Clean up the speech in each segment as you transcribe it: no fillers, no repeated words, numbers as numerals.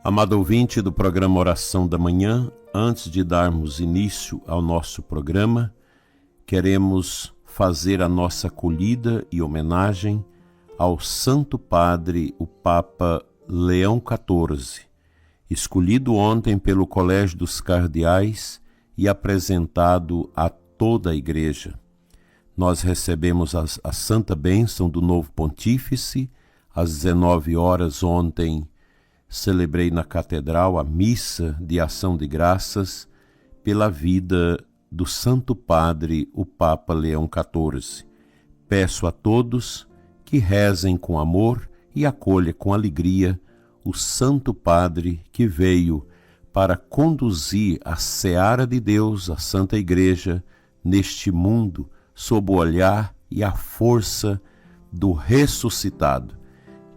Amado ouvinte do programa Oração da Manhã, antes de darmos início ao nosso programa, queremos fazer a nossa acolhida e homenagem ao Santo Padre, o Papa Leão XIV, escolhido ontem pelo Colégio dos Cardeais e apresentado a toda a Igreja. Nós recebemos a Santa Bênção do novo Pontífice, às 19 horas ontem. Celebrei na Catedral a missa de ação de graças pela vida do Santo Padre, o Papa Leão XIV. Peço a todos que rezem com amor e acolham com alegria o Santo Padre que veio para conduzir a seara de Deus, a Santa Igreja, neste mundo, sob o olhar e a força do ressuscitado.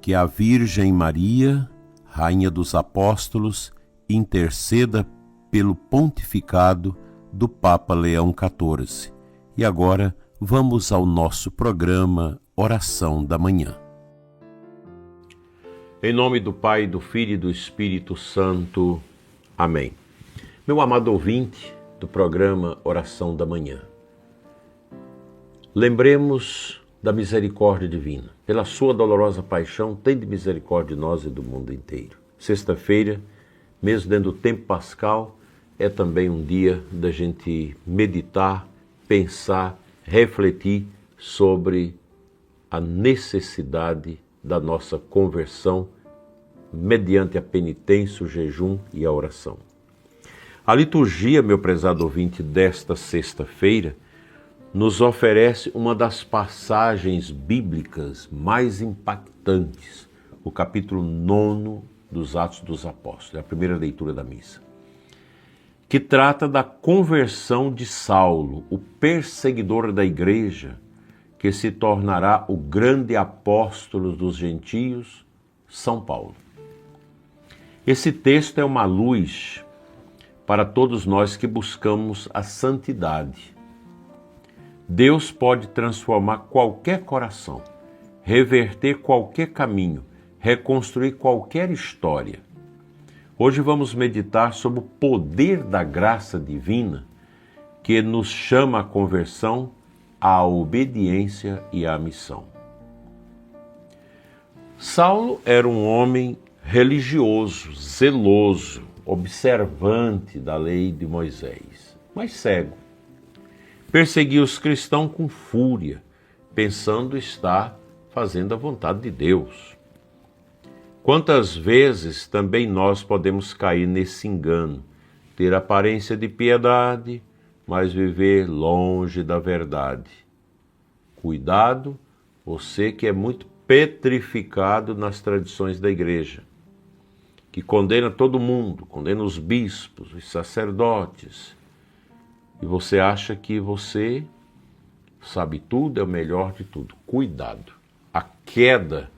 Que a Virgem Maria, Rainha dos Apóstolos, interceda pelo pontificado do Papa Leão XIV. E agora vamos ao nosso programa Oração da Manhã. Em nome do Pai, do Filho e do Espírito Santo. Amém. Meu amado ouvinte do programa Oração da Manhã, lembremos da misericórdia divina. Pela sua dolorosa paixão, tende misericórdia de nós e do mundo inteiro. Sexta-feira, mesmo dentro do tempo pascal, é também um dia da gente meditar, pensar, refletir sobre a necessidade da nossa conversão mediante a penitência, o jejum e a oração. A liturgia, meu prezado ouvinte, desta sexta-feira, nos oferece uma das passagens bíblicas mais impactantes, o capítulo 9 dos Atos dos Apóstolos, é a primeira leitura da missa, que trata da conversão de Saulo, o perseguidor da igreja, que se tornará o grande apóstolo dos gentios, São Paulo. Esse texto é uma luz para todos nós que buscamos a santidade. Deus pode transformar qualquer coração, reverter qualquer caminho, reconstruir qualquer história. Hoje vamos meditar sobre o poder da graça divina que nos chama à conversão, à obediência e à missão. Saulo era um homem religioso, zeloso, observante da lei de Moisés, mas cego. Perseguia os cristãos com fúria, pensando estar fazendo a vontade de Deus. Quantas vezes também nós podemos cair nesse engano, ter aparência de piedade, mas viver longe da verdade. Cuidado, você que é muito petrificado nas tradições da igreja, que condena todo mundo, condena os bispos, os sacerdotes, e você acha que você sabe tudo, é o melhor de tudo. Cuidado. A queda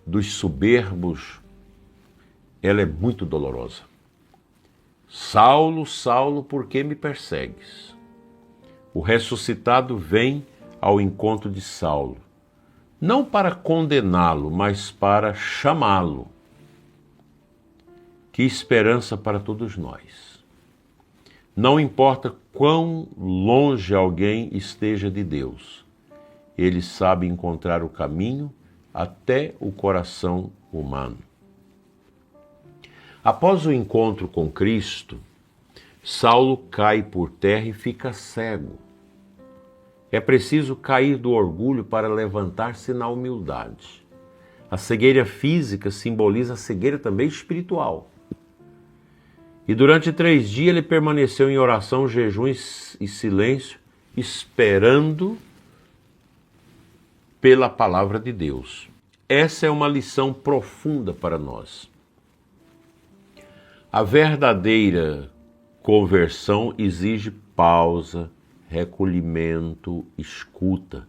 dos soberbos, ela é muito dolorosa. Saulo, Saulo, por que me persegues? O ressuscitado vem ao encontro de Saulo, não para condená-lo, mas para chamá-lo. Que esperança para todos nós. Não importa quão longe alguém esteja de Deus, Ele sabe encontrar o caminho até o coração humano. Após o encontro com Cristo, Saulo cai por terra e fica cego. É preciso cair do orgulho para levantar-se na humildade. A cegueira física simboliza a cegueira também espiritual. E durante 3 dias ele permaneceu em oração, jejum e silêncio, esperando pela palavra de Deus. Essa é uma lição profunda para nós. A verdadeira conversão exige pausa, recolhimento, escuta.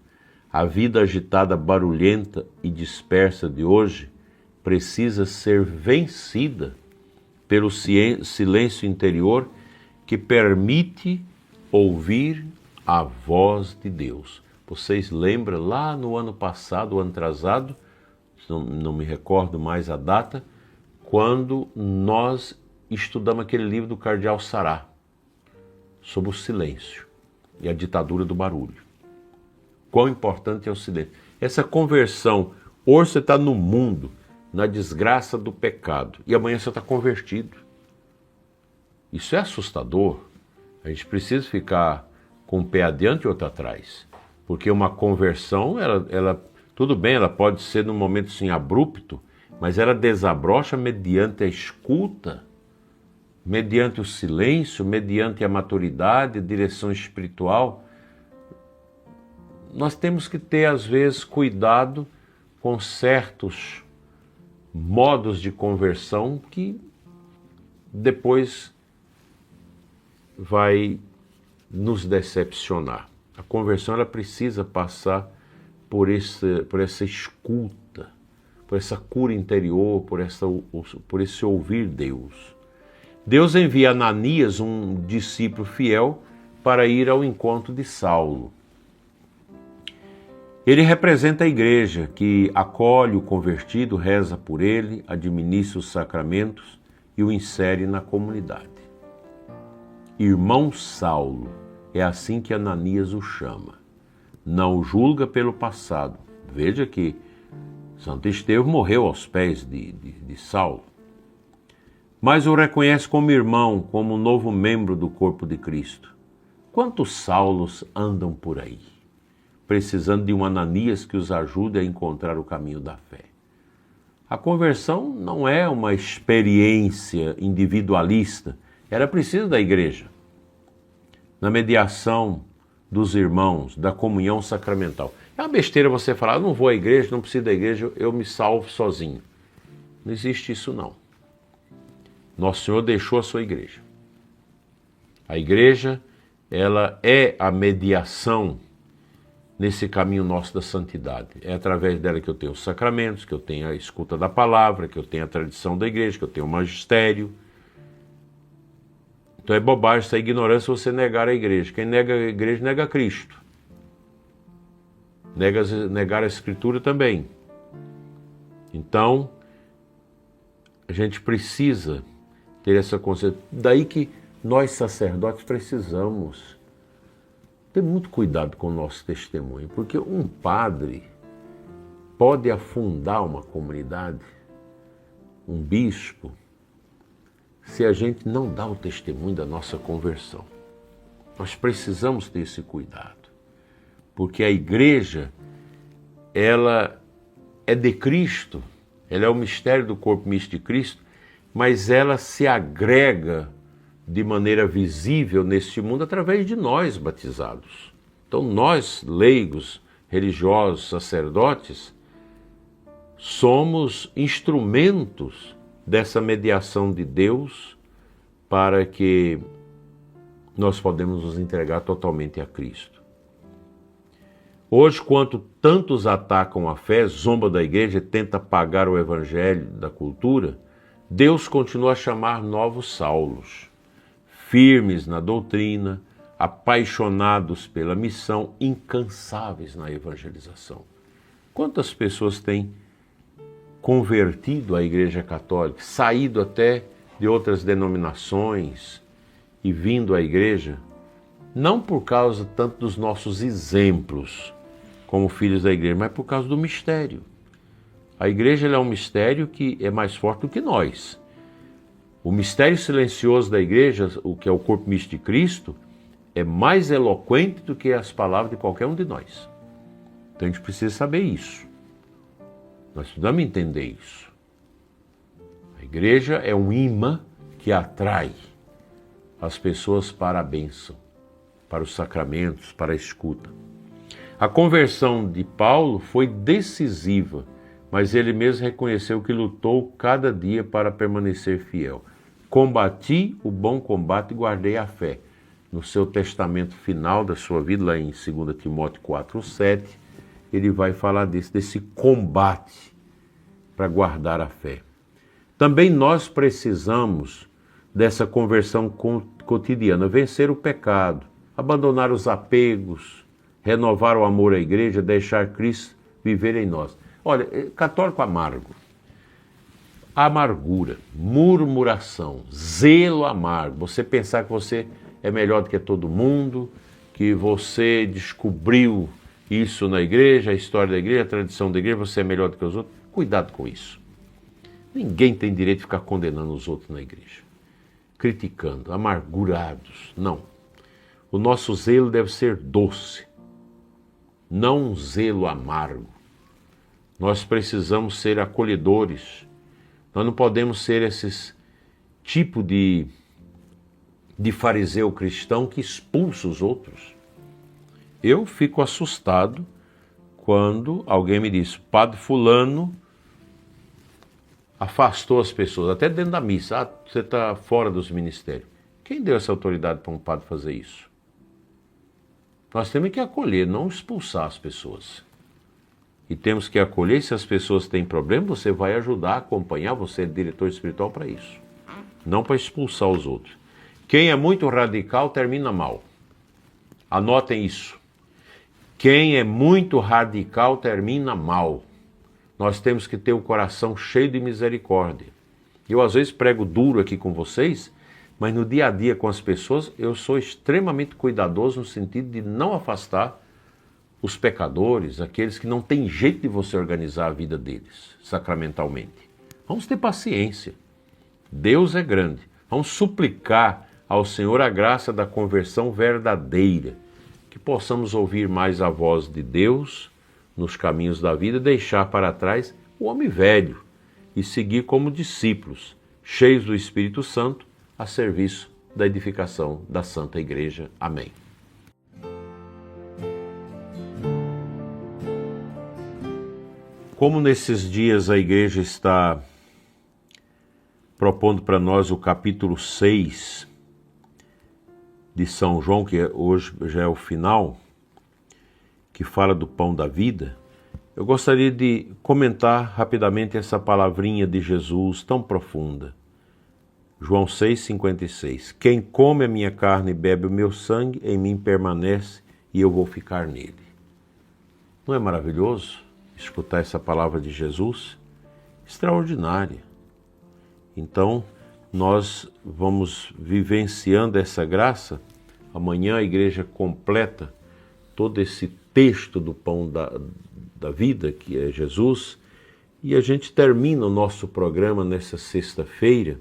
A vida agitada, barulhenta e dispersa de hoje precisa ser vencida pelo silêncio interior que permite ouvir a voz de Deus. Vocês lembram lá no ano passado, o ano atrasado, não me recordo mais a data, quando nós estudamos aquele livro do Cardeal Sará, sobre o silêncio e a ditadura do barulho. Quão importante é o silêncio. Essa conversão, hoje você está no mundo, na desgraça do pecado, e amanhã você está convertido. Isso é assustador. A gente precisa ficar com um pé adiante e outro atrás. Porque uma conversão, ela tudo bem, ela pode ser num momento assim abrupto, mas ela desabrocha mediante a escuta, mediante o silêncio, mediante a maturidade, a direção espiritual. Nós temos que ter, às vezes, cuidado com certos modos de conversão que depois vai nos decepcionar. A conversão ela precisa passar por essa escuta, por essa cura interior, por esse ouvir Deus. Deus envia Ananias, um discípulo fiel, para ir ao encontro de Saulo. Ele representa a igreja que acolhe o convertido, reza por ele, administra os sacramentos e o insere na comunidade. Irmão Saulo, é assim que Ananias o chama. Não o julga pelo passado. Veja que Santo Estevão morreu aos pés de Saulo. Mas o reconhece como irmão, como novo membro do corpo de Cristo. Quantos Saulos andam por aí, precisando de um Ananias que os ajude a encontrar o caminho da fé? A conversão não é uma experiência individualista, ela precisa da igreja, na mediação dos irmãos, da comunhão sacramental. É uma besteira você falar, não vou à igreja, não preciso da igreja, eu me salvo sozinho. Não existe isso não. Nosso Senhor deixou a sua igreja. A igreja, ela é a mediação nesse caminho nosso da santidade. É através dela que eu tenho os sacramentos, que eu tenho a escuta da palavra, que eu tenho a tradição da igreja, que eu tenho o magistério. Então é bobagem, essa ignorância você negar a igreja. Quem nega a igreja nega Cristo. Negar a Escritura também. Então, a gente precisa ter essa consciência. Daí que nós sacerdotes precisamos ter muito cuidado com o nosso testemunho, porque um padre pode afundar uma comunidade, um bispo, se a gente não dá o testemunho da nossa conversão. Nós precisamos ter esse cuidado, porque a igreja, ela é de Cristo, ela é o mistério do corpo místico de Cristo, mas ela se agrega de maneira visível neste mundo através de nós batizados. Então nós, leigos, religiosos, sacerdotes, somos instrumentos dessa mediação de Deus para que nós podemos nos entregar totalmente a Cristo. Hoje, quando tantos atacam a fé, zomba da igreja e tenta apagar o evangelho da cultura, Deus continua a chamar novos Saulos, firmes na doutrina, apaixonados pela missão, incansáveis na evangelização. Quantas pessoas têm convertido à Igreja Católica, saído até de outras denominações e vindo à igreja, não por causa tanto dos nossos exemplos como filhos da igreja, mas por causa do mistério. A igreja é um mistério que é mais forte do que nós. O mistério silencioso da igreja, o que é o corpo místico de Cristo, é mais eloquente do que as palavras de qualquer um de nós. Então a gente precisa saber isso. Nós precisamos entender isso. A igreja é um imã que atrai as pessoas para a bênção, para os sacramentos, para a escuta. A conversão de Paulo foi decisiva, mas ele mesmo reconheceu que lutou cada dia para permanecer fiel. Combati o bom combate e guardei a fé. No seu testamento final da sua vida, lá em 2 Timóteo 4:7, ele vai falar desse combate para guardar a fé. Também nós precisamos dessa conversão cotidiana, vencer o pecado, abandonar os apegos, renovar o amor à igreja, deixar Cristo viver em nós. Olha, católico amargo. Amargura, murmuração, zelo amargo. Você pensar que você é melhor do que todo mundo, que você descobriu isso na igreja, a história da igreja, a tradição da igreja, você é melhor do que os outros. Cuidado com isso. Ninguém tem direito de ficar condenando os outros na igreja, criticando, amargurados. Não. O nosso zelo deve ser doce, não um zelo amargo. Nós precisamos ser acolhedores. Nós não podemos ser esses tipo de fariseu cristão que expulsa os outros. Eu fico assustado quando alguém me diz, padre fulano afastou as pessoas, até dentro da missa. Você está fora dos ministérios. Quem deu essa autoridade para um padre fazer isso? Nós temos que acolher, não expulsar as pessoas. E temos que acolher, se as pessoas têm problema, você vai ajudar, acompanhar, você é diretor espiritual para isso. Não para expulsar os outros. Quem é muito radical termina mal. Anotem isso. Quem é muito radical termina mal. Nós temos que ter o coração cheio de misericórdia. Eu às vezes prego duro aqui com vocês, mas no dia a dia com as pessoas eu sou extremamente cuidadoso no sentido de não afastar os pecadores, aqueles que não têm jeito de você organizar a vida deles, sacramentalmente. Vamos ter paciência. Deus é grande. Vamos suplicar ao Senhor a graça da conversão verdadeira, que possamos ouvir mais a voz de Deus nos caminhos da vida, deixar para trás o homem velho e seguir como discípulos, cheios do Espírito Santo, a serviço da edificação da Santa Igreja. Amém. Como nesses dias a Igreja está propondo para nós o capítulo 6 de São João, que hoje já é o final, que fala do pão da vida, eu gostaria de comentar rapidamente essa palavrinha de Jesus tão profunda. João 6,56. Quem come a minha carne e bebe o meu sangue, em mim permanece e eu vou ficar nele. Não é maravilhoso escutar essa palavra de Jesus? Extraordinária. Então, nós vamos vivenciando essa graça. Amanhã a igreja completa todo esse texto do pão da vida, que é Jesus, e a gente termina o nosso programa nessa sexta-feira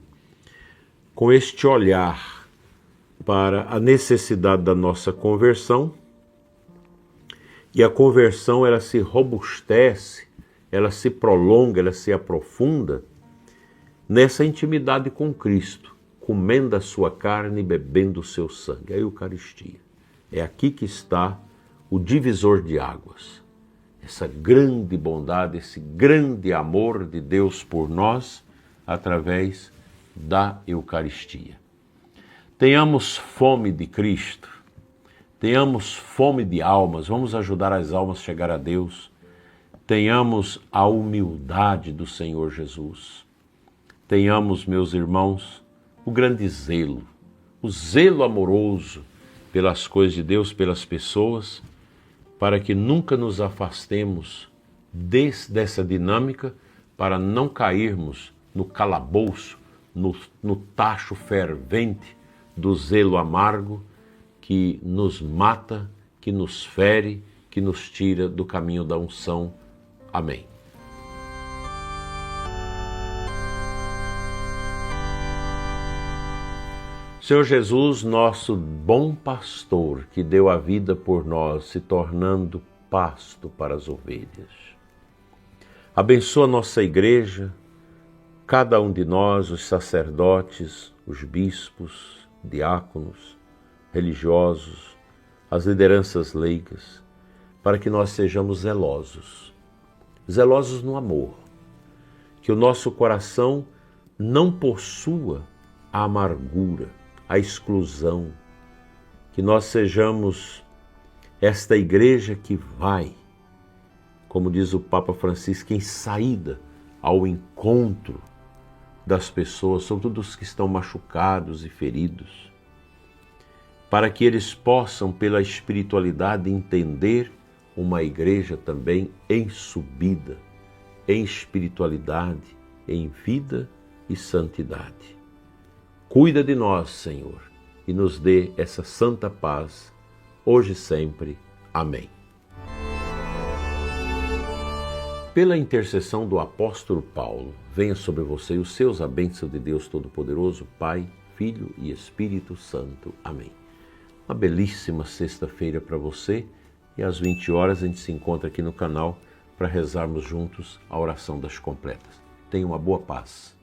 com este olhar para a necessidade da nossa conversão. E a conversão, ela se robustece, ela se prolonga, ela se aprofunda nessa intimidade com Cristo, comendo a sua carne e bebendo o seu sangue, a Eucaristia. É aqui que está o divisor de águas, essa grande bondade, esse grande amor de Deus por nós, através da Eucaristia. Tenhamos fome de Cristo, tenhamos fome de almas, vamos ajudar as almas a chegar a Deus, tenhamos a humildade do Senhor Jesus, tenhamos, meus irmãos, o grande zelo, o zelo amoroso pelas coisas de Deus, pelas pessoas, para que nunca nos afastemos dessa dinâmica, para não cairmos no calabouço, no tacho fervente do zelo amargo que nos mata, que nos fere, que nos tira do caminho da unção. Amém. Senhor Jesus, nosso bom pastor, que deu a vida por nós, se tornando pasto para as ovelhas. Abençoa nossa igreja, cada um de nós, os sacerdotes, os bispos, diáconos, religiosos, as lideranças leigas, para que nós sejamos zelosos no amor, que o nosso coração não possua a amargura, a exclusão, que nós sejamos esta igreja que vai, como diz o Papa Francisco, em saída ao encontro das pessoas, sobretudo os que estão machucados e feridos, para que eles possam, pela espiritualidade, entender uma igreja também em subida, em espiritualidade, em vida e santidade. Cuida de nós, Senhor, e nos dê essa santa paz, hoje e sempre. Amém. Pela intercessão do apóstolo Paulo, venha sobre você os seus a bênção de Deus Todo-Poderoso, Pai, Filho e Espírito Santo. Amém. Uma belíssima sexta-feira para você e às 20 horas a gente se encontra aqui no canal para rezarmos juntos a oração das completas. Tenha uma boa paz.